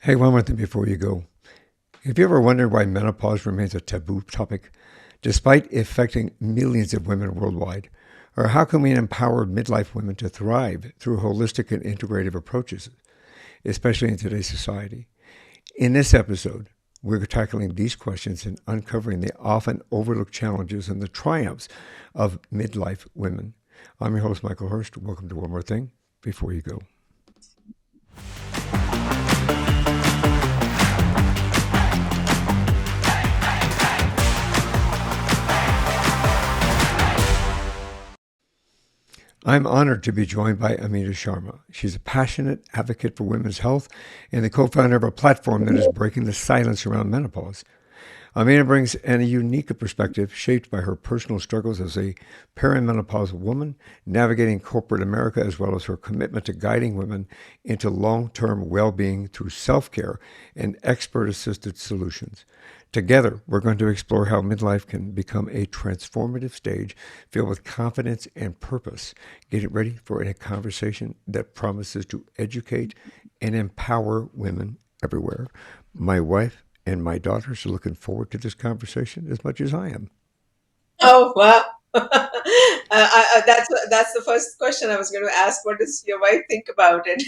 Hey, one more thing before you go. Have you ever wondered why menopause remains a taboo topic, despite affecting millions of women worldwide? Or how can we empower midlife women to thrive through holistic and integrative approaches, especially in today's society? In this episode, we're tackling these questions and uncovering the often overlooked challenges and the triumphs of midlife women. I'm your host, Michael Herst. Welcome to One More Thing Before You Go. I'm honored to be joined by Amita Sharma. She's a passionate advocate for women's health and the co-founder of a platform that is breaking the silence around menopause. Amina brings a unique perspective shaped by her personal struggles as a perimenopausal woman, navigating corporate America, as well as her commitment to guiding women into long term well being through self care and expert assisted solutions. Together, we're going to explore how midlife can become a transformative stage filled with confidence and purpose. Get ready for a conversation that promises to educate and empower women everywhere. My wife and my daughters are looking forward to this conversation as much as I am. Oh, wow. That's the first question I was going to ask. What does your wife think about it?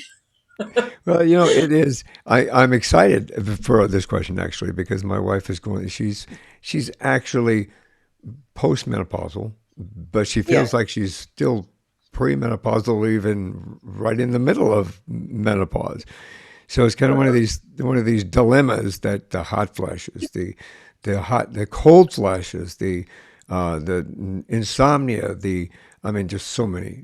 Well, it is. I'm excited for this question actually because my wife is going. She's actually postmenopausal, but she Yeah. feels like she's still premenopausal, even right in the middle of menopause. So it's kind of one of these dilemmas that the hot flashes, the cold flashes, the insomnia, the I mean, just so many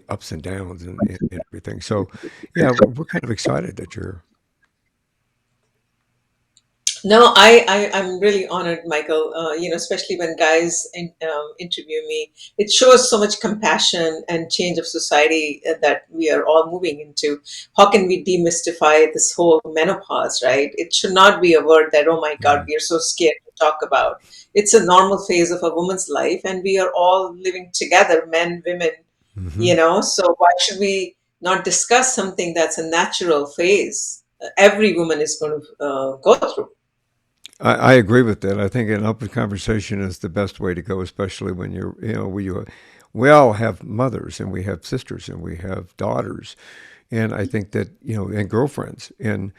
ups and downs and everything. So, yeah, we're kind of excited that you're. No, I'm really honored, Michael. Especially when guys interview me, it shows so much compassion and change of society that we are all moving into. How can we demystify this whole menopause, right? It should not be a word that, oh my God, Mhm. we are so scared to talk about. It's a normal phase of a woman's life, and we are all living together, men, women, Mhm. so why should we not discuss something that's a natural phase every woman is going to go through? I agree with that. I think an open conversation is the best way to go, especially when we all have mothers and we have sisters and we have daughters, and I think that and girlfriends, and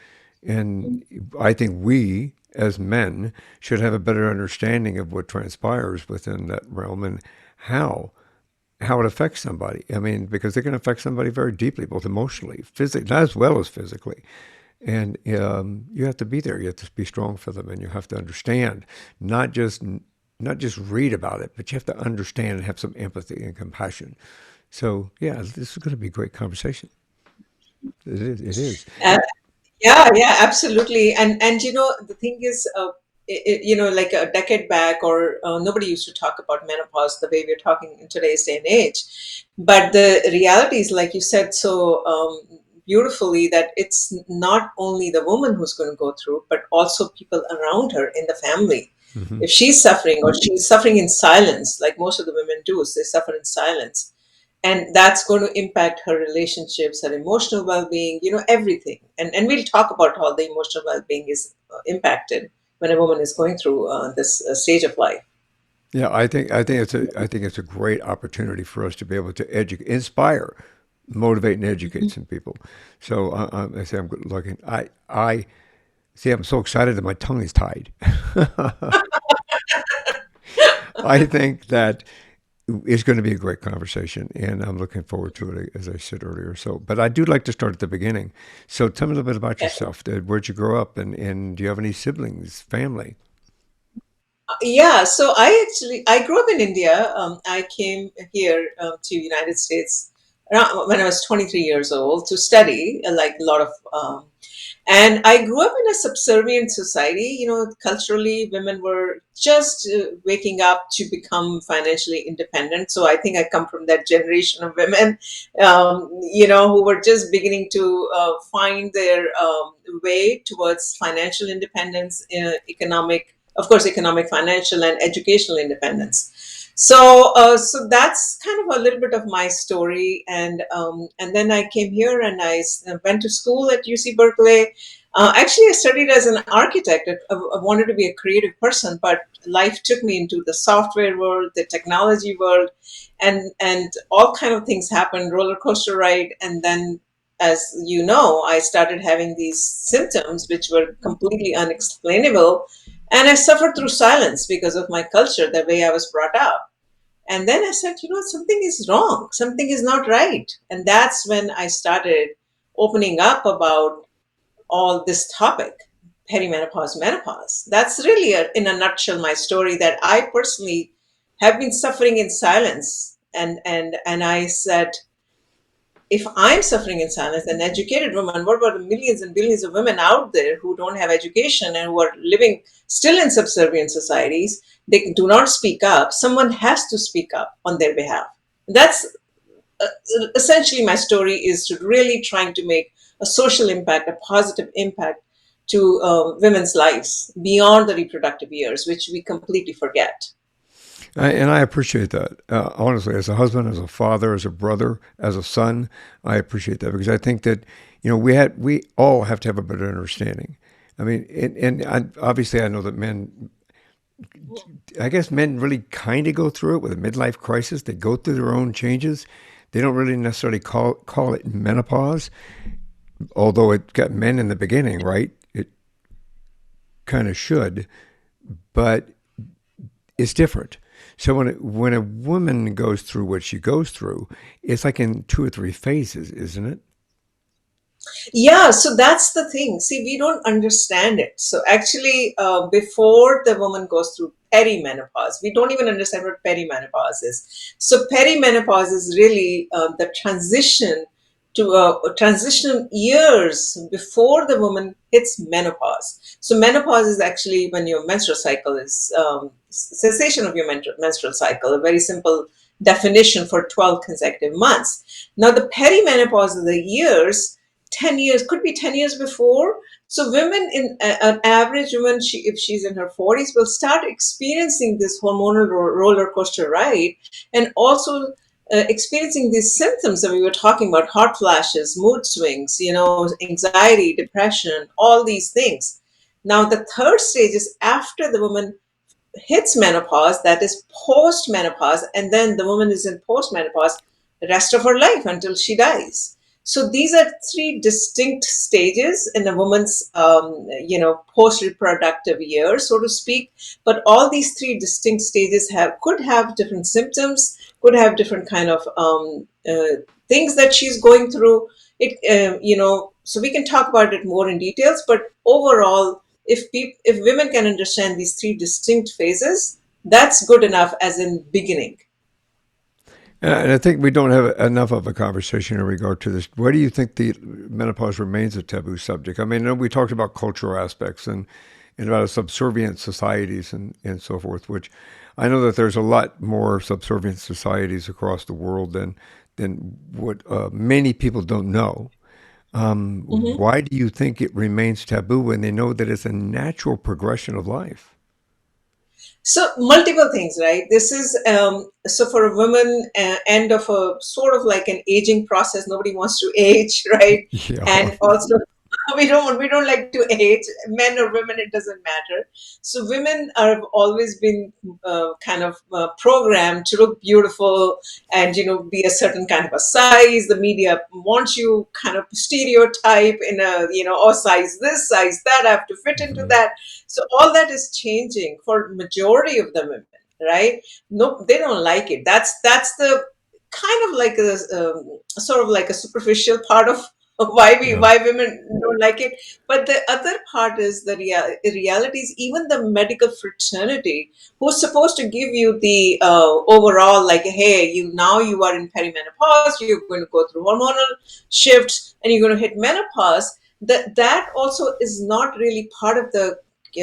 I think we as men should have a better understanding of what transpires within that realm and how how it affects somebody. I mean, because it can affect somebody very deeply, both emotionally, physically, as well as physically. And you have to be there. You have to be strong for them, and you have to understand, not just not just read about it, but you have to understand and have some empathy and compassion. So yeah, this is going to be a great conversation. It is. It is. Uh, yeah, absolutely. And the thing is, like a decade back, or nobody used to talk about menopause the way we're talking in today's day and age. But the reality is, like you said so beautifully, that it's not only the woman who's going to go through, but also people around her in the family. Hmm. If she's suffering, or she's suffering in silence, like most of the women do, is they suffer in silence, and that's going to impact her relationships, her emotional well-being, everything. And we'll talk about how the emotional well-being is impacted when a woman is going through this stage of life. Yeah, I think it's a great opportunity for us to be able to educate, inspire, motivate, and educate some people. So I say I'm looking. I see. I'm so excited that my tongue is tied. I think that it's going to be a great conversation, and I'm looking forward to it, as I said earlier. So, but I do like to start at the beginning. So, tell me a little bit about yourself. Where'd you grow up, and do you have any siblings, family? Yeah, so I grew up in India. I came here to United States around when I was 23 years old to study, like a lot of and I grew up in a subservient society. Culturally, women were just waking up to become financially independent. So I think I come from that generation of women, who were just beginning to find their way towards financial independence, economic, financial, and educational independence. So that's kind of a little bit of my story, and then I came here and I went to school at UC Berkeley. Actually, I studied as an architect. I wanted to be a creative person, but life took me into the software world, the technology world, and all kind of things happened. Roller coaster ride, and then, as you know, I started having these symptoms which were completely unexplainable, and I suffered through silence because of my culture, the way I was brought up. And then I said, something is wrong, something is not right, and that's when I started opening up about all this topic, perimenopause, menopause. That's really, in a nutshell, my story, that I personally have been suffering in silence. And I said, if I'm suffering in silence, an educated woman, what about the millions and billions of women out there who don't have education and who are living still in subservient societies? They do not speak up. Someone has to speak up on their behalf. That's uh, essentially my story, is to really trying to make a social impact, a positive impact to women's lives beyond the reproductive years, which we completely forget. And I appreciate that. Honestly, as a husband, as a father, as a brother, as a son, I appreciate that because I think that we all have to have a better understanding. I mean, obviously, I know that men. I guess men really kind of go through it with a midlife crisis. They go through their own changes. They don't really necessarily call it menopause, although it got men in the beginning, right? It kind of should, but it's different. So when a woman goes through what she goes through, it's like in two or three phases, isn't it? Yeah, so that's the thing. See, we don't understand it. So actually, before the woman goes through perimenopause, we don't even understand what perimenopause is. So perimenopause is really the transition to transition years before the woman hits menopause. So menopause is actually when your menstrual cycle is cessation of your menstrual cycle. A very simple definition for 12 consecutive months. Now, the perimenopause are the years. 10 years, could be 10 years before. So women, in an average woman, if she's in her 40s, will start experiencing this hormonal roller coaster ride, and also experiencing these symptoms that we were talking about: hot flashes, mood swings, anxiety, depression, all these things. Now the third stage is after the woman hits menopause, that is post menopause, and then the woman is in post menopause the rest of her life until she dies. So these are three distinct stages in a woman's post reproductive years, so to speak. But all these three distinct stages could have different symptoms, could have different kind of things that she's going through. So we can talk about it more in details, but overall, if women can understand these three distinct phases, that's good enough as in beginning. And I think we don't have enough of a conversation in regard to this. Why do you think the menopause remains a taboo subject? I mean, I know we talked about cultural aspects and about subservient societies and so forth, which I know that there's a lot more subservient societies across the world than what many people don't know. Mhm. Why do you think it remains taboo when they know that it's a natural progression of life? So multiple things, right? This is so for a woman, end of a sort of like an aging process. Nobody wants to age, right? Yeah. And also, we don't like to age, men or women, it doesn't matter. So women have always been kind of programmed to look beautiful, and be a certain kind of a size. The media wants you kind of stereotype in a, oh, size this, size that, I have to fit into Mhm. that. So all that is changing for majority of the women, right? No, they don't like it. That's the kind of like a sort of like a superficial part of why Yeah. women don't like it. But the other part is the reality is, even the medical fraternity, who's supposed to give you the overall, like, hey, you are in perimenopause, you're going to go through hormonal shifts, and you're going to hit menopause. That also is not really part of the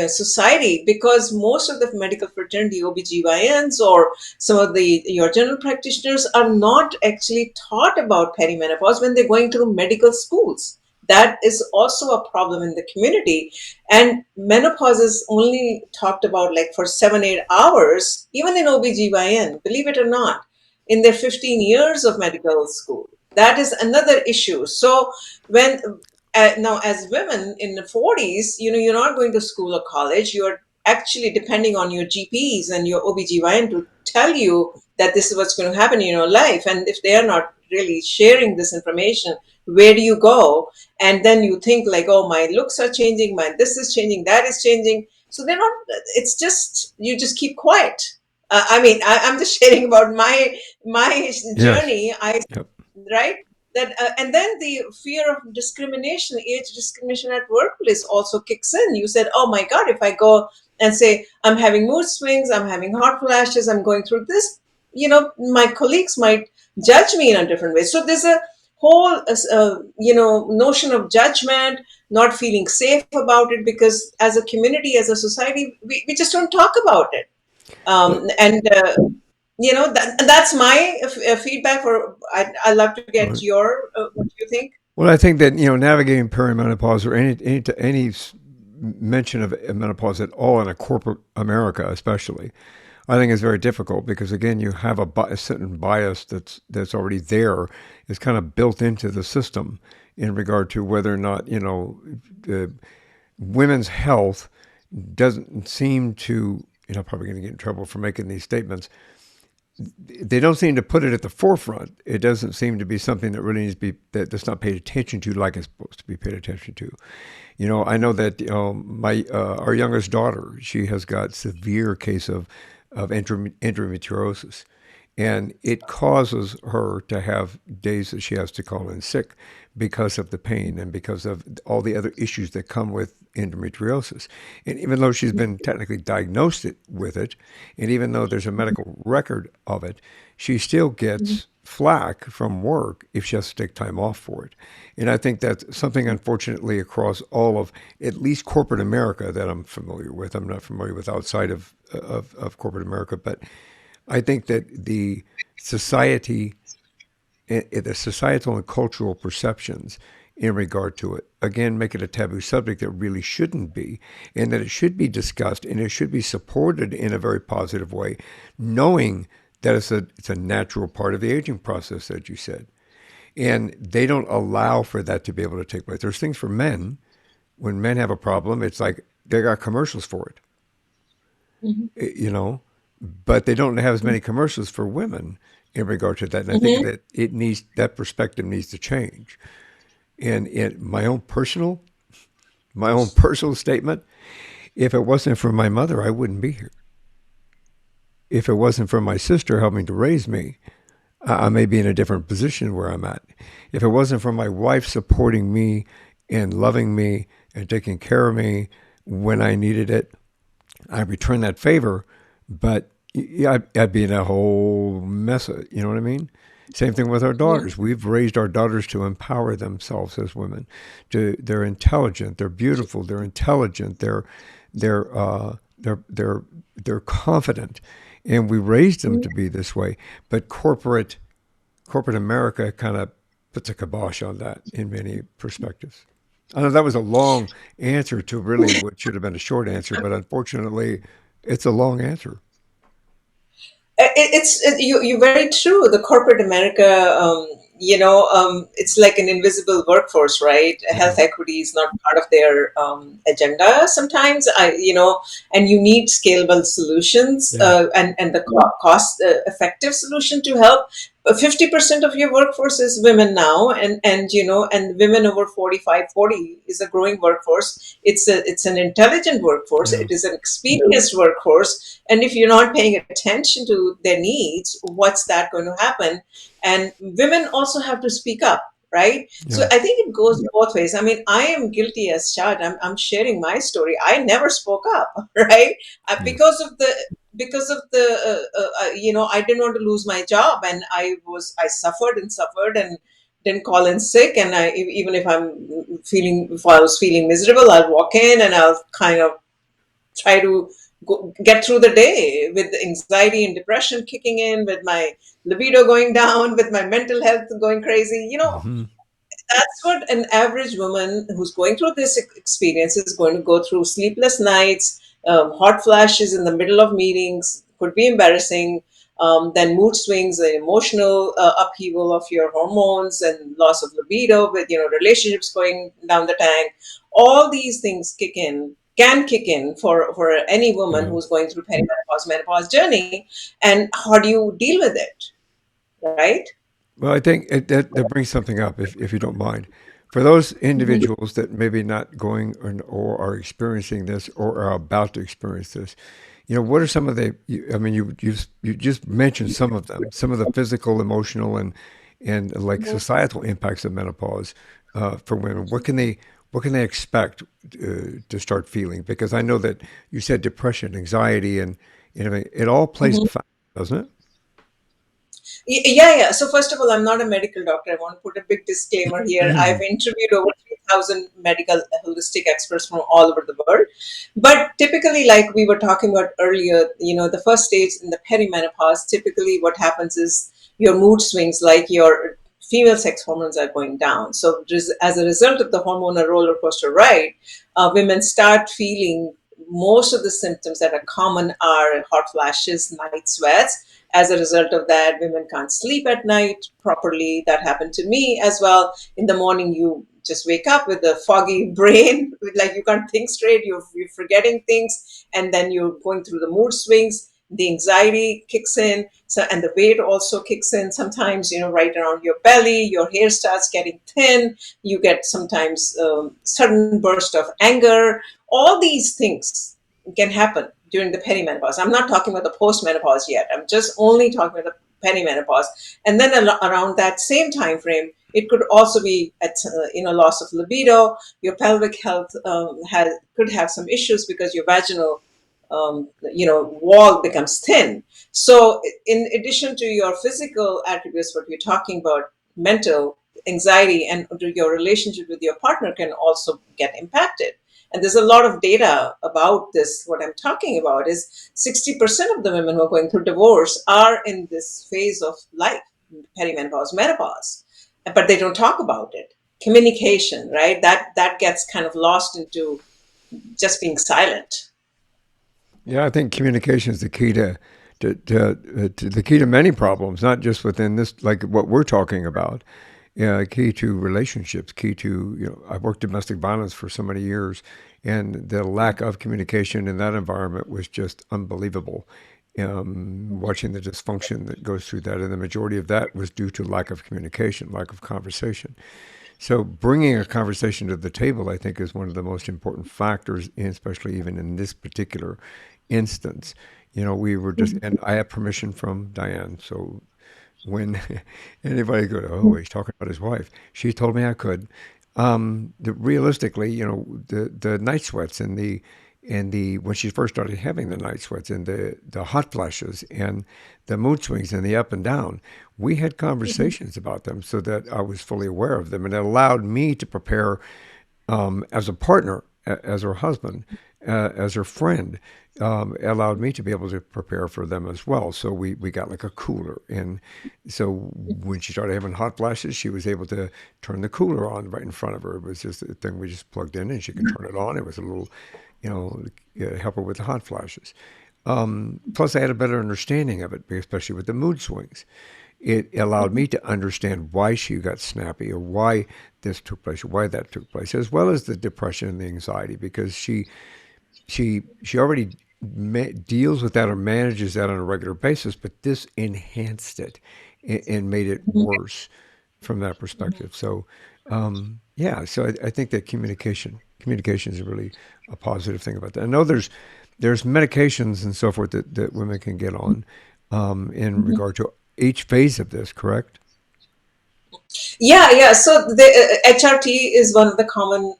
society, because most of the medical fraternity, OBGYNs, or some of the your general practitioners, are not actually taught about perimenopause when they're going through medical schools. That is also a problem in the community. And menopause is only talked about like for 7 8 hours, even in OBGYN, believe it or not, in their 15 years of medical school. That is another issue. So when now as women in the 40s, you're not going to school or college. You're actually depending on your GPs and your OBGYN to tell you that this is what's going to happen in your life. And if they are not really sharing this information, where do you go? And then you think like, oh, my looks are changing, my this is changing, that is changing. So they're not, it's just, you just keep quiet. I mean, I'm just sharing about my Yes. journey. I Yep. right that And then the fear of discrimination, age discrimination at workplace also kicks in. You said, oh my god, if I go and say I'm having mood swings, I'm having hot flashes, I'm going through this, my colleagues might judge me in a different way. So there's a whole notion of judgment, not feeling safe about it, because as a community, as a society, we just don't talk about it. Well, And that's my feedback. I love to get right. your what you think. Well, I think that navigating perimenopause or any mention of menopause at all in a corporate America, especially, I think is very difficult because again, you have a certain bias that's already there, is kind of built into the system in regard to whether or not uh, women's health doesn't seem to. Probably going to get in trouble for making these statements. They don't seem to put it at the forefront. It doesn't seem to be something that really needs to be that's not paid attention to like it's supposed to be paid attention to. I know that my our youngest daughter, she has got severe case of endometriosis, and it causes her to have days that she has to call in sick because of the pain and because of all the other issues that come with endometriosis. And even though she's been technically diagnosed with it, and even though there's a medical record of it, she still gets flack from work if she has to take time off for it. And I think that's something, unfortunately, across all of at least corporate America that I'm familiar with. I'm not familiar with outside of corporate America, but I think that the societal and cultural perceptions in regard to it, again, make it a taboo subject that really shouldn't be, and that it should be discussed and it should be supported in a very positive way, knowing that it's a natural part of the aging process, as you said. And they don't allow for that to be able to take place. There's things for men. When men have a problem, it's like they got commercials for it, Mhm. but they don't have as many commercials for women in regard to that. And I think Mhm. that that perspective needs to change. And in my own personal statement, if it wasn't for my mother, I wouldn't be here. If it wasn't for my sister helping to raise me, I may be in a different position where I'm at. If it wasn't for my wife supporting me and loving me and taking care of me when I needed it, I return that favor, but I'd be in a whole mess. You know what I mean? Same thing with our Yeah. daughters. We've raised our daughters to empower themselves as women. They're intelligent. They're beautiful. They're intelligent. They're they're confident, and we raised them to be this way. But corporate America kind of puts a kibosh on that in many perspectives. I know that was a long answer to really what should have been a short answer, but unfortunately, it's a long answer. You're very true. The corporate America, it's like an invisible workforce, right? Yeah, Health equity is not part of their agenda sometimes. And you need scalable solutions, yeah, and the cost effective solution to help. 50% of your workforce is women now, and women over 45, 40 is a growing workforce. It's an intelligent workforce. yeah, It is an experienced workforce, and if you're not paying attention to their needs, what's that going to happen? And women also have to speak up, right? So yeah, I think it goes both ways. I mean, I am guilty as charged. I'm sharing my story. I never spoke up, right? yes. Because of the I didn't want to lose my job, and I suffered and suffered and didn't call in sick. And even if I was feeling miserable, I'll walk in and I'll kind of try to get through the day with anxiety and depression kicking in, with my libido going down, with my mental health going crazy. Hmm. That's what an average woman who's going through this experience is going to go through: sleepless nights, hot flashes in the middle of meetings, could be embarrassing, then mood swings and emotional upheaval of your hormones and loss of libido with relationships going down the tank. All these things can kick in for any woman Yeah. who's going through perimenopause menopause journey. And how do you deal with it, right? Well, I think that brings something up, if you don't mind. For those Mhm. individuals that maybe not going or are experiencing this or are about to experience this, what are some of the? I mean, you just mentioned some of them, some of the physical, emotional, and like Mhm. societal impacts of menopause for women. What can they expect to start feeling? Because I know that you said depression, anxiety, and it all plays a Mhm. factor, doesn't it? Yeah, yeah. So first of all, I'm not a medical doctor. I want to put a big disclaimer here. I've interviewed over 3,000 medical holistic experts from all over the world. But typically, like we were talking about earlier, the first stage in the perimenopause, typically what happens is your mood swings, like your female sex hormones are going down. So as a result of the hormonal roller coaster ride, women start feeling most of the symptoms that are common are hot flashes, night sweats. As a result of that, women can't sleep at night properly. That happened to me as well. In the morning, you just wake up with a foggy brain, like you can't think straight, you're forgetting things, and then you're going through the mood swings. The anxiety kicks in, so and the weight also kicks in. Sometimes, right around your belly, your hair starts getting thin. You get sometimes sudden burst of anger. All these things can happen during the perimenopause. I'm not talking about the postmenopause yet. I'm just only talking about the perimenopause. And then around that same time frame, it could also be at loss of libido. Your pelvic health could have some issues because your vaginal wall becomes thin. So, in addition to your physical attributes, what we're talking about, mental anxiety and your relationship with your partner can also get impacted. And there's a lot of data about this. What I'm talking about is 60% of the women who are going through divorce are in this phase of life, perimenopause, menopause, but they don't talk about it. Communication, right? That gets kind of lost into just being silent. Yeah, I think communication is the key to the key to many problems, not just within this, like what we're talking about. Yeah, key to relationships, key to I've worked domestic violence for so many years, and the lack of communication in that environment was just unbelievable. Watching the dysfunction that goes through that, and the majority of that was due to lack of communication, lack of conversation. So bringing a conversation to the table, I think, is one of the most important factors, and especially even in this particular instance. We were just, and I have permission from Diane. So when anybody go, oh, he's talking about his wife, she told me I could. Realistically, the night sweats and the when she first started having the night sweats and the hot flashes and the mood swings and the up and down, we had conversations about them so that I was fully aware of them, and it allowed me to prepare as a partner, as her husband, as her friend. It allowed me to be able to prepare for them as well. So we got like a cooler. And so when she started having hot flashes, she was able to turn the cooler on right in front of her. It was just a thing we just plugged in and she could turn it on. It was a little, help her with the hot flashes. Plus, I had a better understanding of it, especially with the mood swings. It allowed me to understand why she got snappy or why this took place or why that took place, as well as the depression and the anxiety, because she already deals with that or manages that on a regular basis, but this enhanced it and made it worse from that perspective. So, yeah, so I think that communication is really a positive thing about that. I know there's medications and so forth that women can get on in regard to each phase of this, correct? Yeah, yeah. So the HRT is one of the common.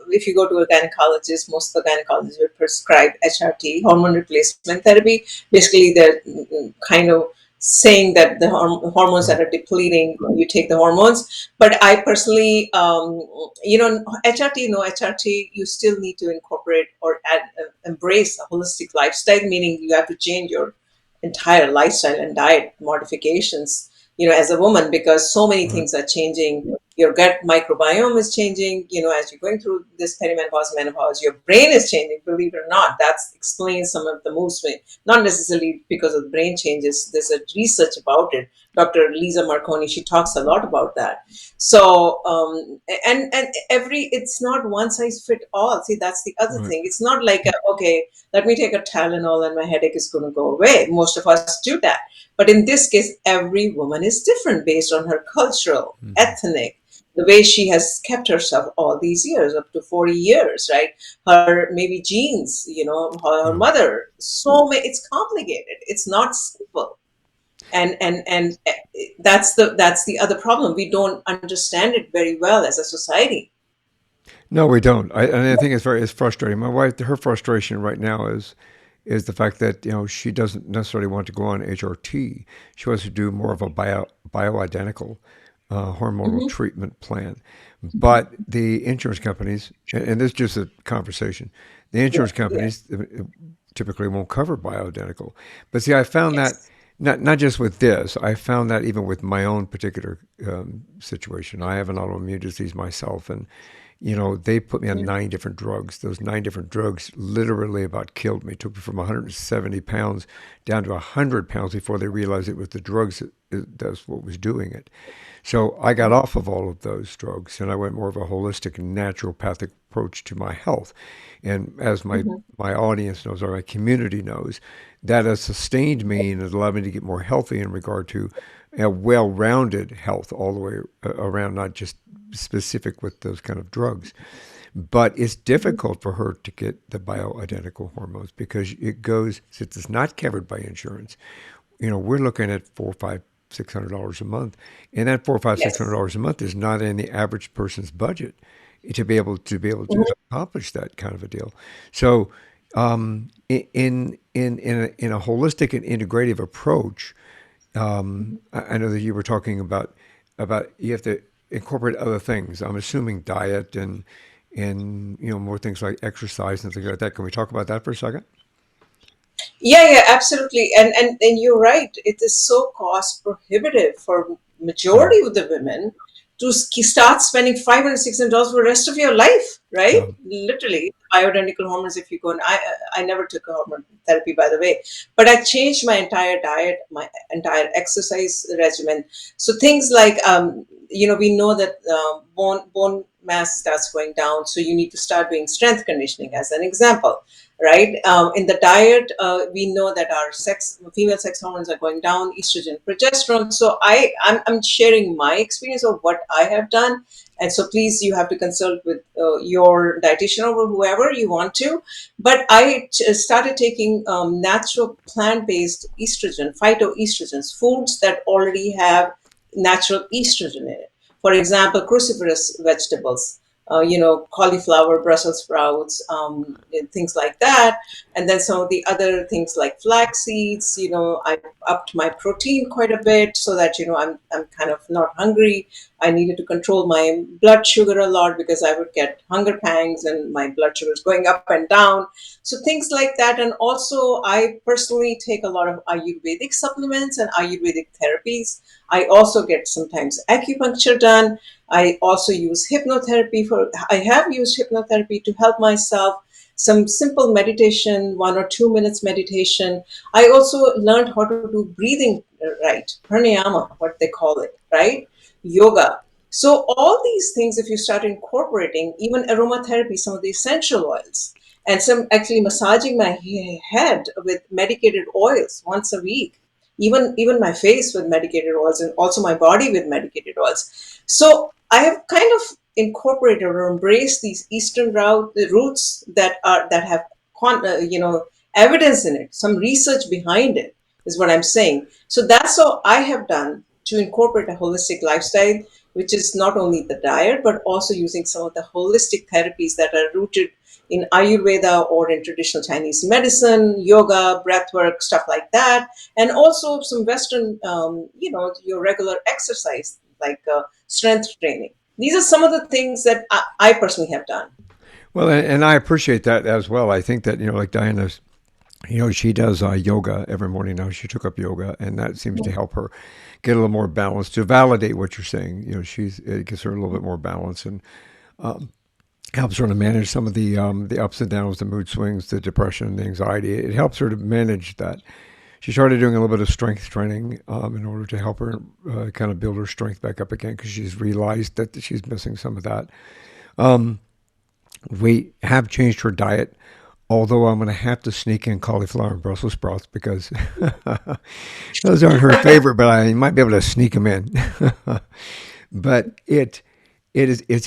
If you go to a gynecologist, most of the gynecologists will prescribe HRT, hormone replacement therapy. Basically, they're kind of saying that the hormones Right. that are depleting, you take the hormones. But I personally, HRT, no HRT, you still need to incorporate or embrace a holistic lifestyle, meaning you have to change your entire lifestyle and diet modifications as a woman, because so many Right. things are changing Your gut microbiome is changing, as you're going through this perimenopause, menopause. Your brain is changing, believe it or not. That explains some of the mood swing, not necessarily because of the brain changes. There's a research about it. Dr. Lisa Marconi, she talks a lot about that. So and every it's not one size fit all. See, that's the other Right. thing. It's not like okay, let me take a Tylenol and my headache is going to go away. Most of us do that, but in this case, every woman is different based on her cultural, Hmm. ethnic, the way she has kept herself all these years, up to 40 years, right? Her maybe genes, her Yeah. mother. So many, it's complicated. It's not simple. And that's the other problem. We don't understand it very well as a society. No, we don't. And I think it's frustrating. My wife, her frustration right now is the fact that she doesn't necessarily want to go on HRT. She wants to do more of a bioidentical hormonal Hmm. treatment plan. But the insurance companies, and this is just a conversation, the Yeah, insurance yeah, companies typically won't cover bioidentical. But see, I found that yes. not just with this, I found that even with my own particular situation. I have an autoimmune disease myself, and they put me on Mhm. 9 different drugs. Those 9 different drugs literally about killed me. Took me from 170 pounds down to 100 pounds before they realized it was the drugs that's what was doing it. So I got off of all of those drugs, and I went more of a holistic and naturopathic approach to my health. And as Mhm. my audience knows, or my community knows, that has sustained me and has allowed me to get more healthy in regard to a well-rounded health all the way around, not just specific with those kind of drugs. But it's Mhm. difficult for her to get the bioidentical hormones because it goes, since it's not covered by insurance, we're looking at four, five, $600 a month, and that four, five, six hundred Yes. dollars a month is not in the average person's budget to be able to Mhm. accomplish that kind of a deal. So, in a holistic and integrative approach, I know that you were talking about you have to incorporate other things. I'm assuming diet and more things like exercise and things like that. Can we talk about that for a second? Yeah, yeah, absolutely. And you're right. It is so cost prohibitive for Yeah. majority of the women to start spending $500, $600 for the rest of your life, right? Yeah. Literally, bioidentical hormones. If you go, and I never took a hormone therapy, by the way, but I changed my entire diet, my entire exercise regimen. So things like, we know that bone mass starts going down, so you need to start doing strength conditioning, as an example, right? In the diet, we know that our female sex hormones are going down, estrogen, progesterone. So I'm sharing my experience of what I have done. And so please, you have to consult with your dietitian or whoever you want to. But I started taking natural plant-based estrogen, phytoestrogens, foods that already have natural estrogen in it. For example, cruciferous vegetables, cauliflower, Brussels sprouts, and things like that. And then some of the other things like flax seeds, I upped my protein quite a bit so that, I'm kind of not hungry. I needed to control my blood sugar a lot because I would get hunger pangs and my blood sugar is going up and down. So things like that. And also, I personally take a lot of Ayurvedic supplements and Ayurvedic therapies. I also get sometimes acupuncture done. I also use hypnotherapy I have used hypnotherapy to help myself. Some simple meditation, 1 or 2 minutes meditation. I also learned how to do breathing right, pranayama, what they call it, right? Yoga. So all these things, if you start incorporating, even aromatherapy, some of the essential oils, and some actually massaging my head with medicated oils once a week, even my face with medicated oils, and also my body with medicated oils. So I have kind of incorporated or embraced these Eastern roots that have evidence in it, some research behind it is what I'm saying. So that's how I have done to incorporate a holistic lifestyle, which is not only the diet but also using some of the holistic therapies that are rooted in Ayurveda or in traditional Chinese medicine, yoga, breathwork, stuff like that, and also some Western, your regular exercise like strength training. These are some of the things that I personally have done. Well, and I appreciate that as well. I think that like Diana She does yoga every morning now. She took up yoga, and that seems to help her get a little more balance. To validate what you're saying, it gives her a little bit more balance and helps her to manage some of the ups and downs, the mood swings, the depression, the anxiety. It helps her to manage that. She started doing a little bit of strength training in order to help her kind of build her strength back up again because she's realized that she's missing some of that. We have changed her diet, although I'm going to have to sneak in cauliflower and Brussels sprouts because those aren't her favorite, but I might be able to sneak them in. But it's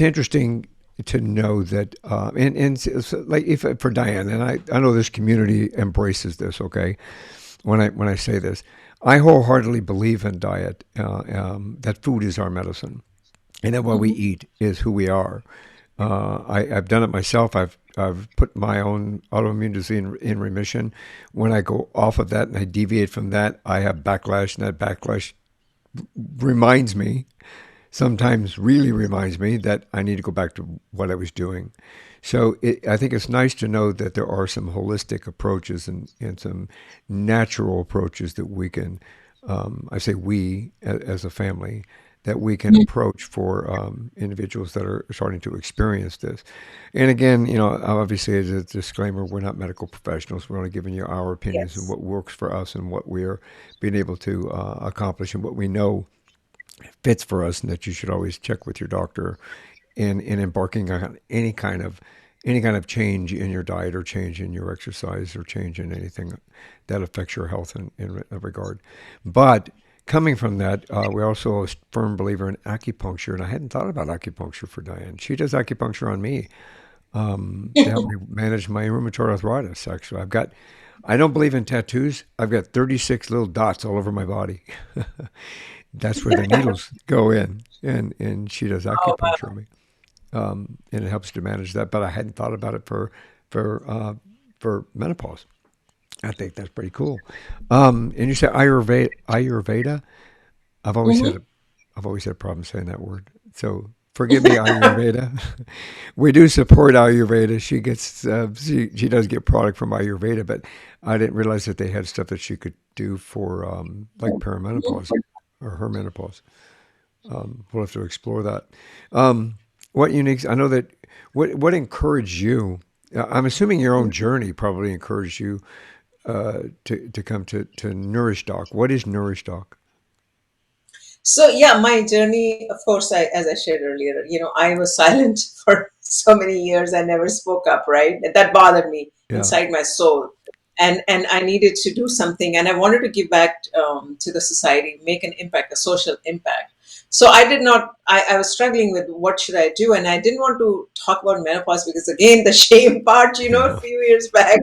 interesting to know that and like if for Diane and I know this community embraces this. Okay, when I say this, I wholeheartedly believe in diet. That food is our medicine, and that what we Mhm. eat is who we are. I've done it myself. I've put my own autoimmune disease in remission. When I go off of that and I deviate from that, I have backlash, and that backlash reminds me, sometimes really reminds me, that I need to go back to what I was doing. So I think it's nice to know that there are some holistic approaches and some natural approaches that we can, I say we as a family, that we can approach for individuals that are starting to experience this. And again, obviously, as a disclaimer, we're not medical professionals. We're only giving you our opinions and Yes. what works for us and what we're being able to accomplish and what we know fits for us, and that you should always check with your doctor in embarking on any kind of change in your diet or change in your exercise or change in anything that affects your health in that regard. But coming from that, we're also a firm believer in acupuncture, and I hadn't thought about acupuncture for Diane. She does acupuncture on me to help me manage my rheumatoid arthritis. Actually, I don't believe in tattoos. I've got 36 little dots all over my body. That's where the needles go in, and she does Oh, acupuncture on me, and it helps to manage that. But I hadn't thought about it for uh, for menopause. I think that's pretty cool. And you say Ayurveda. Ayurveda. I've always wow. had a, I've always had a problem saying that word. So forgive me, Ayurveda. We do support Ayurveda. She does get product from Ayurveda, but I didn't realize that they had stuff that she could do for like perimenopause or her menopause. We'll have to explore that. Um, what unique? I know that. What encouraged you? I'm assuming your own journey probably encouraged you to come to Nourish Doc. What is Nourish Doc? So yeah, my journey, of course, as I shared earlier, I was silent for so many years. I never spoke up, right? That bothered me Yeah. inside my soul, and I needed to do something, and I wanted to give back to the society, make an impact, a social impact. So I did not. I was struggling with what should I do, and I didn't want to talk about menopause because again, the shame part. A Yeah. few years back,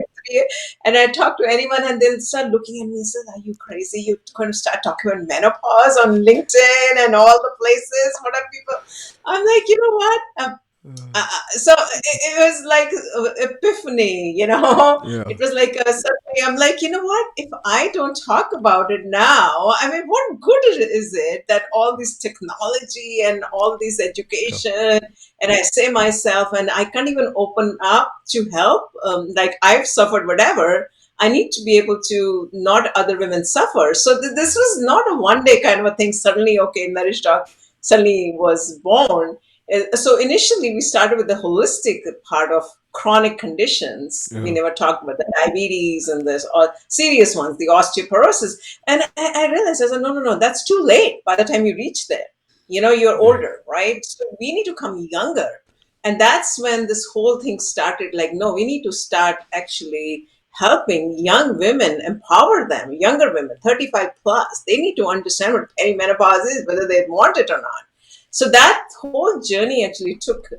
and I talk to anyone, and they'll start looking at me and say, "Are you crazy? You're going to start talking about menopause on LinkedIn and all the places? What are people?" I'm like, you know what? So it was like epiphany, Yeah. it was like suddenly I'm like, you know what, if I don't talk about it now, I mean, what good is it that all this technology and all this Yeah. education, and I say myself, and I can't even open up to help, like I've suffered whatever, I need to be able to not other women suffer. So this was not a one day kind of a thing. Suddenly, okay, Nourish Talk suddenly was born. So initially, we started with the holistic part of chronic conditions. We Yeah. never talked about the diabetes and the serious ones, the osteoporosis. And I realized, I said, no, no, no, that's too late by the time you reach there. You're Yeah. older, right? So we need to come younger. And that's when this whole thing started. Like, no, we need to start actually helping young women, empower them, younger women, 35 plus. They need to understand what perimenopause is, whether they want it or not. So that whole journey actually took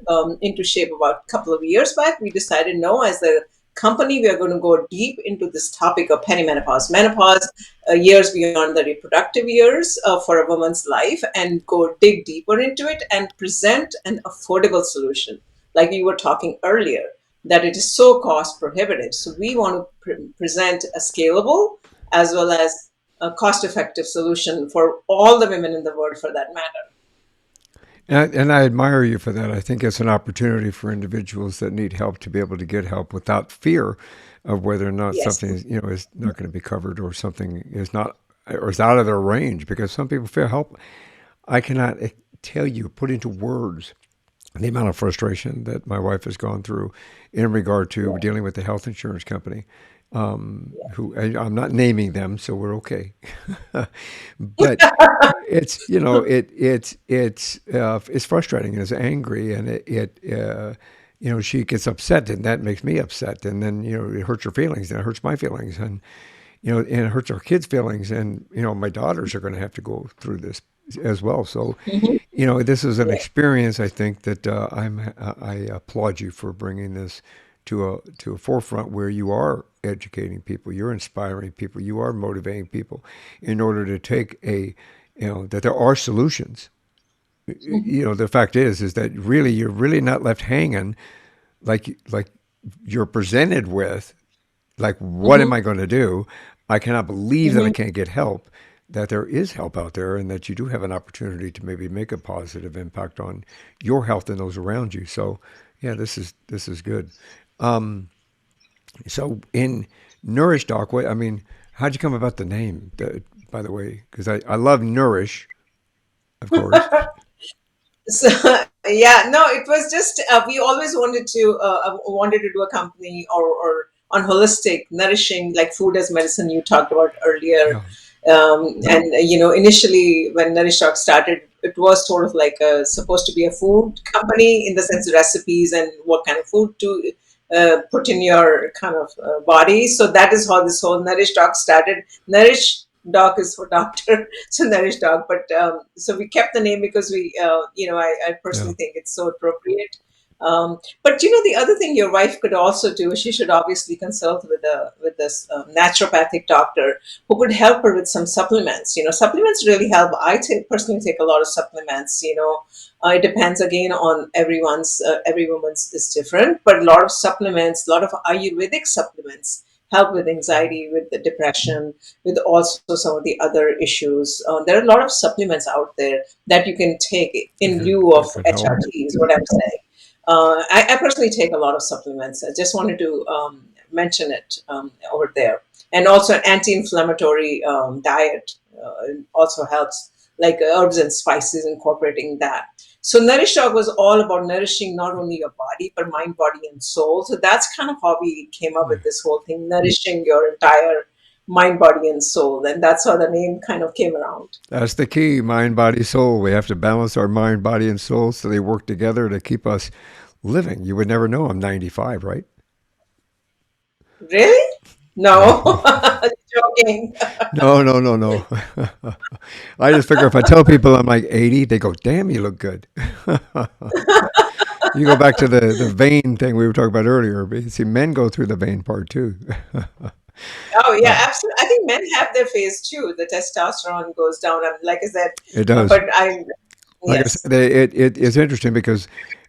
into shape about a couple of years back. We decided, no, as a company, we are going to go deep into this topic of perimenopause, menopause, years beyond the reproductive years for a woman's life, and go dig deeper into it and present an affordable solution, like we were talking earlier, that it is so cost prohibitive. So we want to present a scalable as well as a cost effective solution for all the women in the world, for that matter. And I admire you for that. I think it's an opportunity for individuals that need help to be able to get help without fear of whether or not Yes. something is, is not going to be covered or something is not or is out of their range. Because some people feel help. I cannot tell you, put into words the amount of frustration that my wife has gone through in regard to Yeah. dealing with the health insurance company. Who I'm not naming them, so we're okay. But it's frustrating and it's angry and she gets upset and that makes me upset and then it hurts her feelings and it hurts my feelings and and it hurts our kids' feelings and my daughters are going to have to go through this as well. So Mhm. this is an Yeah. experience. I think that I applaud you for bringing this to a forefront where you are educating people, you're inspiring people, you are motivating people in order to take that there are solutions. Mhm. The fact is that really you're really not left hanging like you're presented with like, what am Mhm. I going to do? I cannot believe that I Mhm. can't get help, that there is help out there, and that you do have an opportunity to maybe make a positive impact on your health and those around you. So, yeah, this is good. Um, so, in Nourish Doc, what I mean, how'd you come about the name? By the way, because I love Nourish, of course. So yeah, no, it was just we always wanted to do a company or on holistic, nourishing like food as medicine you talked about earlier. Yeah, And initially when Nourish Talk started, it was sort of like supposed to be a food company in the sense of recipes and what kind of food to put in your kind of body. So that is how this whole Nourish Talk started. Nourish Doc is for doctor, so Nourish Dog. But so we kept the name because I yeah, personally think it's so appropriate. But the other thing your wife could also do is she should obviously consult with this naturopathic doctor who could help her with some supplements. Supplements really help. Personally take a lot of supplements. It depends again on every woman's is different, but a lot of supplements, a lot of Ayurvedic supplements help with anxiety, with the depression, with also some of the other issues. There are a lot of supplements out there that you can take that in can lieu of that can help. HRT, is what I'm saying. I personally take a lot of supplements. I just wanted to mention it over there. And also, an anti inflammatory diet also helps, like herbs and spices, incorporating that. So, Nourish Dog was all about nourishing not only your body, but mind, body, and soul. So, that's kind of how we came up with this whole thing, nourishing your entire mind, body, and soul. And that's how the name kind of came around. That's the key, mind, body, soul. We have to balance our mind, body, and soul so they work together to keep us living. You would never know I'm 95, right? Really? No, No, joking. no, no, no, no. I just figure if I tell people I'm like 80, they go, damn, you look good. You go back to the vein thing we were talking about earlier. But you see, men go through the vein part too. Oh yeah, uh, absolutely. I think men have their phase too. The testosterone goes down. Like I said, it does. but I Like I yes. said, it is interesting because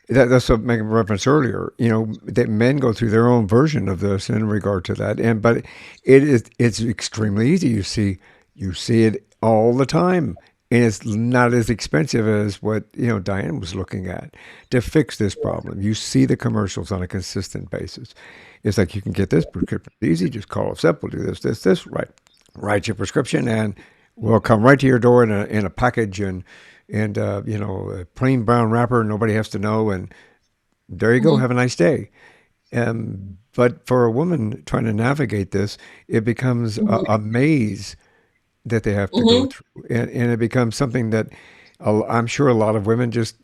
that's what making reference earlier. That men go through their own version of this in regard to that, and but it's extremely easy. You see it all the time, and it's not as expensive as what Diane was looking at to fix this problem. You see the commercials on a consistent basis. It's like you can get this prescription easy. Just call us up. We'll do this. Right, write your prescription, and we'll come right to your door in a package and a plain brown wrapper. Nobody has to know. And there you go. Hmm. Have a nice day. But for a woman trying to navigate this, it becomes a Hmm. maze that they have to go Hmm. through, and it becomes something that I'm sure a lot of women just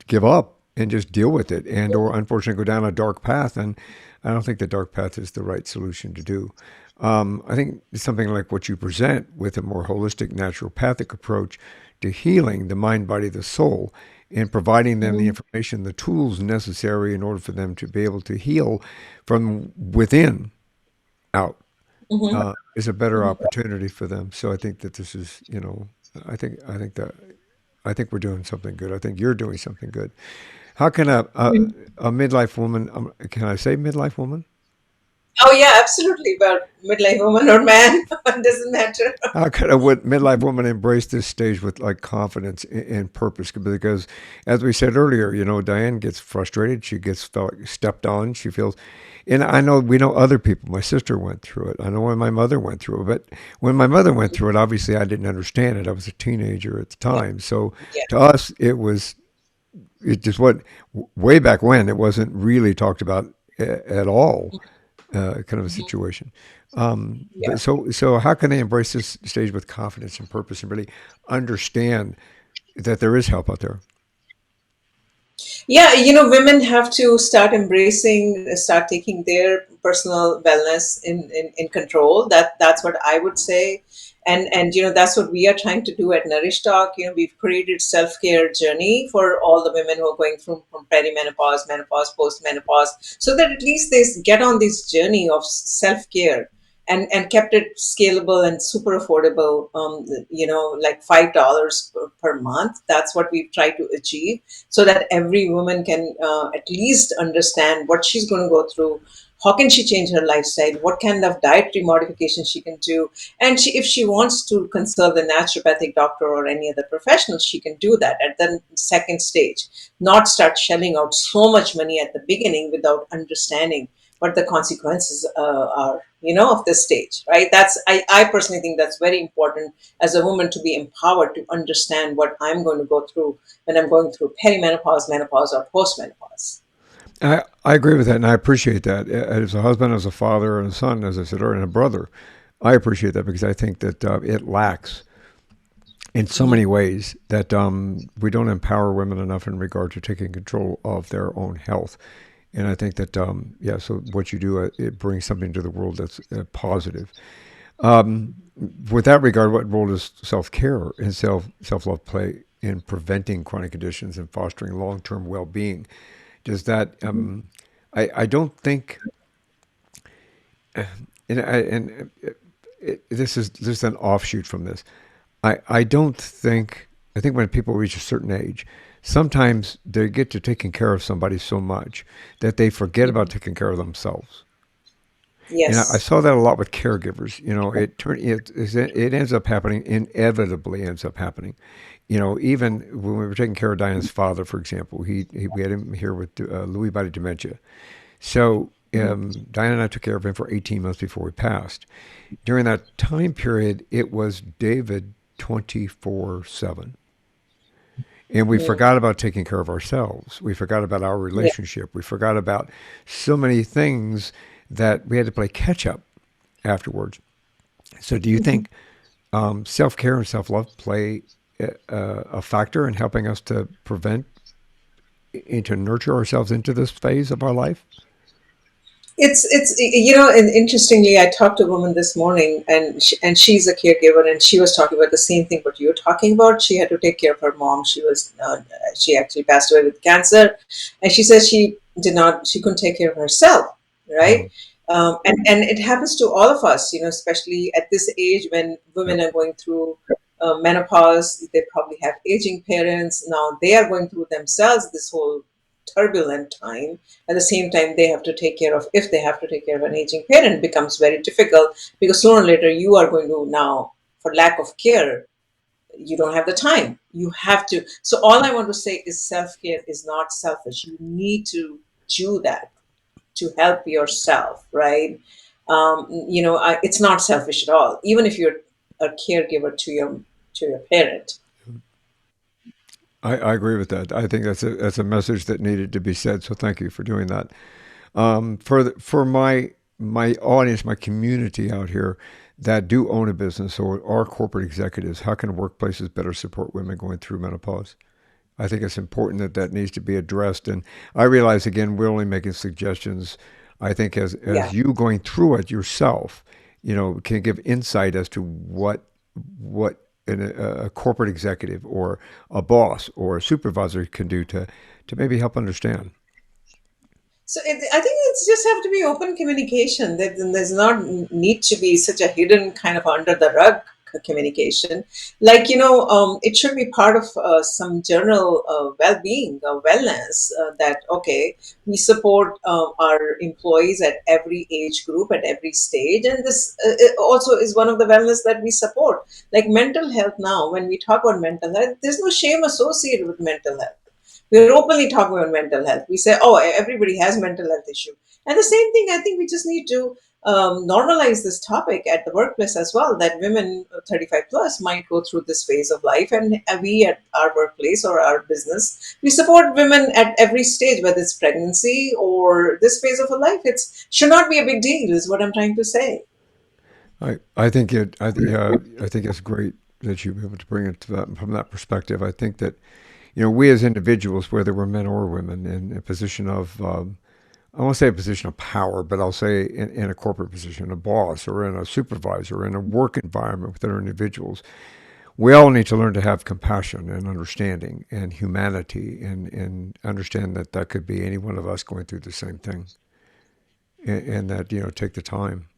give up and just deal with it, and or unfortunately go down a dark path. And I don't think the dark path is the right solution to do. I think something like what you present with a more holistic, naturopathic approach to healing the mind, body, the soul, and providing them the Hmm. information, the tools necessary in order for them to be able to heal from within out Hmm. is a better Hmm. opportunity for them. So I think that this is, I think we're doing something good. I think you're doing something good. How can a midlife woman, can I say midlife woman? Oh yeah, absolutely. But midlife woman or man, it doesn't matter. How could a midlife woman embrace this stage with like confidence and purpose? Because, as we said earlier, Diane gets frustrated. She gets stepped on. She feels, and I know we know other people. My sister went through it. I know when my mother went through it. But when my mother went through it, obviously I didn't understand it. I was a teenager at the Yeah, time. So yeah. to us, it just what way back when it wasn't really talked about at all, kind of a Mhm. situation. Yeah. But so how can they embrace this stage with confidence and purpose and really understand that there is help out there? Yeah, women have to start embracing, start taking their personal wellness in control. That's what I would say. And that's what we are trying to do at Nourish Talk. We've created self-care journey for all the women who are going from perimenopause, menopause, post-menopause, so that at least they get on this journey of self-care, and kept it scalable and super affordable. Like $5 per month. That's what we've tried to achieve, so that every woman can at least understand what she's going to go through. How can she change her lifestyle? What kind of dietary modification she can do? And if she wants to consult a naturopathic doctor or any other professional, she can do that at the second stage, not start shelling out so much money at the beginning without understanding what the consequences are, of this stage, right? I personally think that's very important as a woman, to be empowered to understand what I'm going to go through when I'm going through perimenopause, menopause, or postmenopause. I agree with that, and I appreciate that. As a husband, as a father, and a son, as I said earlier, and a brother, I appreciate that because I think that it lacks in so Hmm. many ways that we don't empower women enough in regard to taking control of their own health. And I think that, yeah, so what you do, it brings something to the world that's positive. Um, with that regard, what role does self care and self love play in preventing chronic conditions and fostering long term well being? Does that? I don't think, this is an offshoot from this. I don't think. I think when people reach a certain age, sometimes they get to taking care of somebody so much that they forget about taking care of themselves. And I Yes. saw that a lot with caregivers. It ends up happening. Inevitably, ends up happening. Even when we were taking care of Diane's father, for example, we had him here with Lewy body dementia. So Diane and I took care of him for 18 months before we passed. During that time period, it was David 24/7. And we Mm. forgot about taking care of ourselves. We forgot about our Yeah. relationship. We forgot about so many things that we had to play catch up afterwards. So, do you think self care and self love play a factor in helping us to prevent and to nurture ourselves into this phase of our life? And interestingly, I talked to a woman this morning, and she's a caregiver, and she was talking about the same thing what you're talking about. She had to take care of her mom. She actually passed away with cancer, and she says she couldn't take care of herself, right? Mm, And it happens to all of us, especially at this age when yep. women are going through menopause. They probably have aging parents. Now they are going through themselves this whole turbulent time. At the same time, they have to take care of, if they have to take care of an aging parent, it becomes very difficult, because sooner or later you are going to now, for lack of care, you don't have the time. You have to. So all I want to say is self-care is not selfish. You need to do that to help yourself, right? It's not selfish at all, even if you're a caregiver to your parent. I agree with that. I think that's a message that needed to be said. So thank you for doing that. For my audience, my community out here that do own a business or are corporate executives, how can workplaces better support women going through menopause? I think it's important that that needs to be addressed. And I realize again, we're only making suggestions. I think Yeah. as you going through it yourself, can give insight as to what a corporate executive or a boss or a supervisor can do to maybe help understand. I think it's just have to be open communication. There's not need to be such a hidden kind of under the rug communication. Like, it should be part of some general well-being, wellness, that, okay, we support our employees at every age group, at every stage. And this it also is one of the wellness that we support. Like mental health now, when we talk about mental health, there's no shame associated with mental health. We're openly talking about mental health. We say, oh, everybody has mental health issue. And the same thing, I think we just need to normalize this topic at the workplace as well, that women 35 plus might go through this phase of life. And we at our workplace or our business, we support women at every stage, whether it's pregnancy or this phase of a life. It's should not be a big deal, is what I'm trying to say. I think I think it's great that you were able to bring it to that from that perspective. I think that we as individuals, whether we're men or women, in a position of I won't say a position of power, but I'll say in a corporate position, a boss or in a supervisor, or in a work environment with other individuals, we all need to learn to have compassion and understanding and humanity, and understand that that could be any one of us going through the same thing, and that take the time.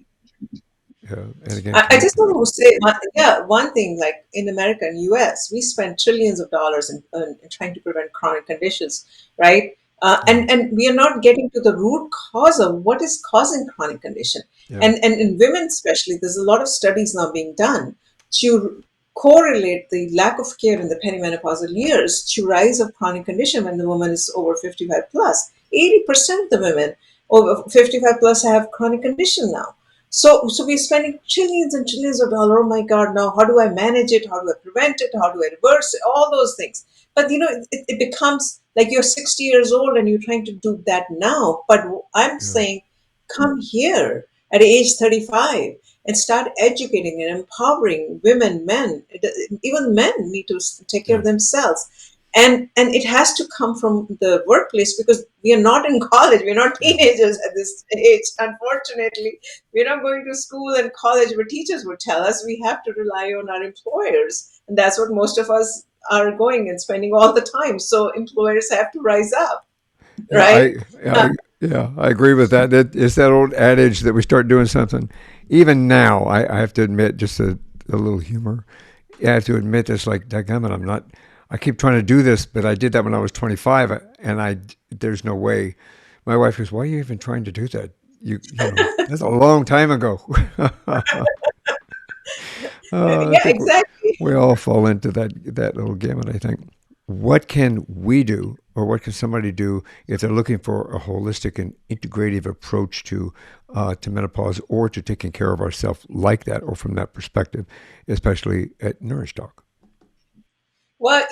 And again, I connect just to that. want to say, yeah, one thing, like in America and US, we spend trillions of dollars in trying to prevent chronic conditions, right? Yeah, And we are not getting to the root cause of what is causing chronic condition. yeah, And in women, especially, there's a lot of studies now being done to correlate the lack of care in the perimenopausal years to rise of chronic condition when the woman is over 55 plus. 80% of the women over 55 plus have chronic condition now. So we're spending trillions and trillions of dollars. Oh my God! Now, how do I manage it? How do I prevent it? How do I reverse it? All those things. But it becomes like you're 60 years old and you're trying to do that now. But I'm yeah, saying, come here at age 35 and start educating and empowering women, men. Even men need to take care yeah, of themselves. And it has to come from the workplace, because we are not in college. We're not yeah. teenagers at this age, unfortunately. We're not going to school and college where teachers would tell us. We have to rely on our employers. And that's what most of us are going and spending all the time. So employers have to rise up, Yeah, right? I agree with that. It's that old adage that we start doing something. Even now, I have to admit, just a little humor. I have to admit this, like, dadgummit, I'm not. I keep trying to do this, but I did that when I was 25, and there's no way. My wife goes, "Why are you even trying to do that? That's a long time ago." I Yeah, think exactly. we all fall into that little gamut. I think. What can we do, or what can somebody do if they're looking for a holistic and integrative approach to menopause, or to taking care of ourselves like that, or from that perspective, especially at Nourish Talk? Well,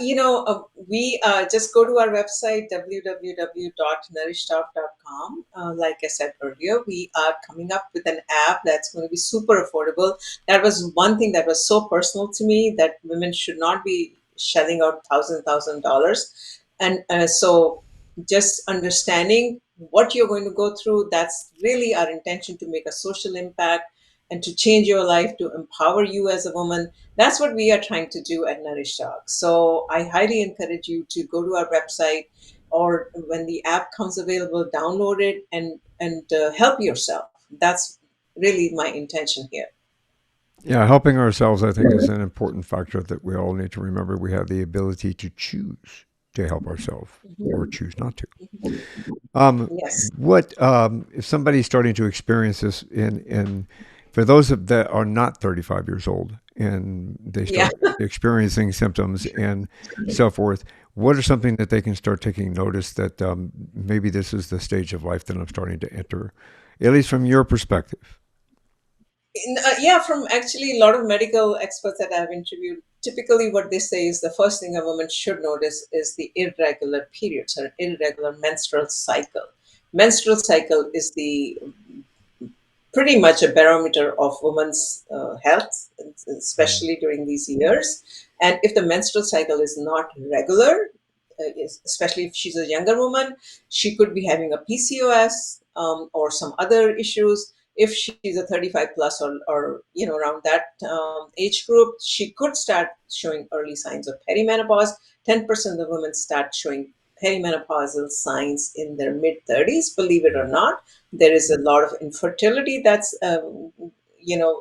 we just go to our website, www.nourishtalk.com. Like I said earlier, we are coming up with an app that's going to be super affordable. That was one thing that was so personal to me, that women should not be shelling out $1,000. And so just understanding what you're going to go through, that's really our intention, to make a social impact and to change your life, to empower you as a woman. That's what we are trying to do at Nourish Talk. So I highly encourage you to go to our website, or when the app comes available, download it and help yourself. That's really my intention here. Yeah, helping ourselves, I think, is an important factor that we all need to remember. We have the ability to choose to help ourselves, or choose not to. Yes. What if somebody's starting to experience this in for those that are not 35 years old, and they Yeah. start experiencing symptoms and so forth? What are something that they can start taking notice that maybe this is the stage of life that I'm starting to enter, at least from your perspective? Yeah, from actually a lot of medical experts that I've interviewed, typically what they say is the first thing a woman should notice is the irregular periods or irregular menstrual cycle. Menstrual cycle is the pretty much a barometer of women's health, Mm, especially during these years. And if the menstrual cycle is not regular, especially if she's a younger woman, she could be having a PCOS, or some other issues. If she's a 35 plus, or around that age group, she could start showing early signs of perimenopause. 10% of the women start showing perimenopausal signs in their mid 30s, believe it or mm, not. There is a lot of infertility, that's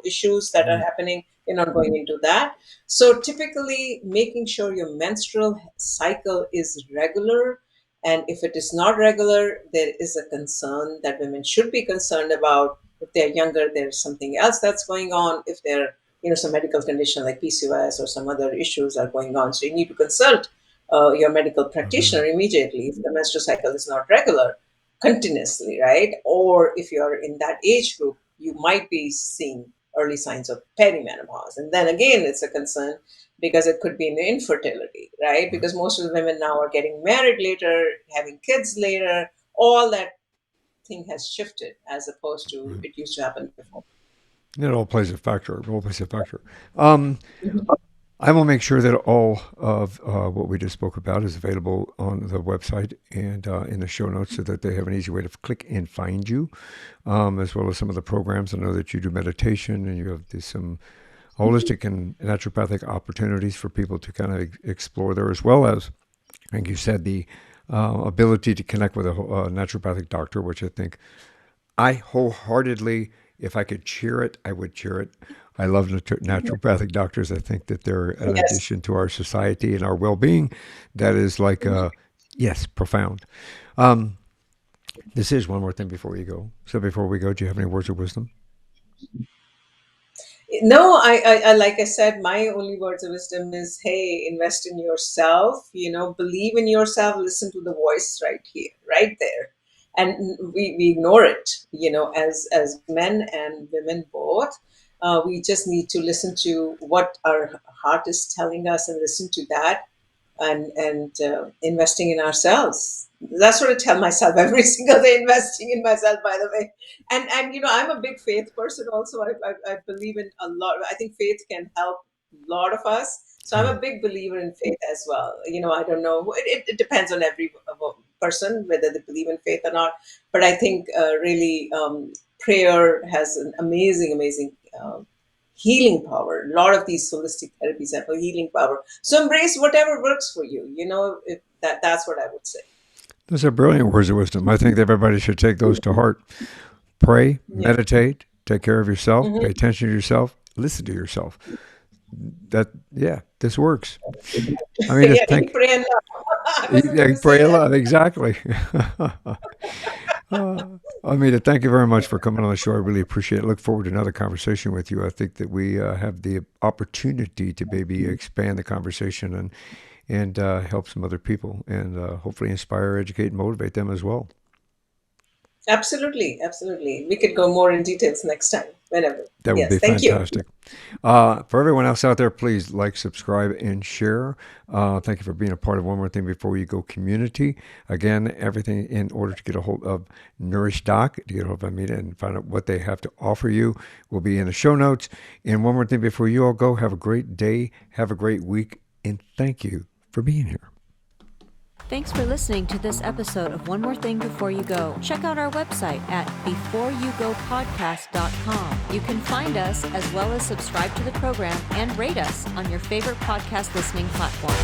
issues that are right. happening. We're not going into that. So typically, making sure your menstrual cycle is regular, and if it is not regular, there is a concern that women should be concerned about. If they're younger, there's something else that's going on. If they're, some medical condition like PCOS or some other issues are going on, so you need to consult your medical Okay. practitioner immediately if the menstrual cycle is not regular continuously, right? Or if you're in that age group, you might be seeing early signs of perimenopause. And then again, it's a concern because it could be in infertility, right? Right. Because most of the women now are getting married later, having kids later. All that thing has shifted as opposed to Right. it used to happen before. It all plays a factor. It all plays a factor. Um, I will make sure that all of what we just spoke about is available on the website and in the show notes so that they have an easy way to click and find you, as well as some of the programs. I know that you do meditation and you have some holistic and naturopathic opportunities for people to kind of explore there, as well as, like you said, the ability to connect with a naturopathic doctor, which I think I wholeheartedly, if I could cheer it, I would cheer it. I love naturopathic doctors. I think that they're an Yes. addition to our society and our well-being. That is like, yes, profound. Um, this is one more thing before you go. So before we go, do you have any words of wisdom? No, I like I said, my only words of wisdom is, hey, invest in yourself, believe in yourself, listen to the voice right here, right there. And we ignore it, as men and women both. We just need to listen to what our heart is telling us and listen to that, and investing in ourselves. That's what I tell myself every single day. Investing in myself, by the way. And I'm a big faith person. Also, I believe in a lot. I think faith can help a lot of us. So I'm Yeah. a big believer in faith as well. I don't know. It depends on every person whether they believe in faith or not. But I think really prayer has an amazing, amazing. Healing power. A lot of these holistic therapies have a healing power. So embrace whatever works for you. If that's what I would say. Those are brilliant words of wisdom. I think that everybody should take those to heart. Pray, Yeah. meditate, take care of yourself, pay Hmm. attention to yourself, listen to yourself. Yeah, this works. I mean, Yeah, eat, thank, pray, and love. I was going yeah, to say pray a that. lot. Exactly. Amita, thank you very much for coming on the show. I really appreciate it. Look forward to another conversation with you. I think that we have the opportunity to maybe expand the conversation and help some other people and hopefully inspire, educate, and motivate them as well. Absolutely, absolutely. We could go more in details next time, whenever. That would be Yes, thank you. fantastic. For everyone else out there, please like, subscribe, and share. Thank you for being a part of One More Thing Before You Go community. Again, everything in order to get a hold of Nourish Doc, to get a hold of Amita and find out what they have to offer you, will be in the show notes. And one more thing before you all go, have a great day, have a great week, and thank you for being here. Thanks for listening to this episode of One More Thing Before You Go. Check out our website at beforeyougopodcast.com. You can find us as well as subscribe to the program and rate us on your favorite podcast listening platform.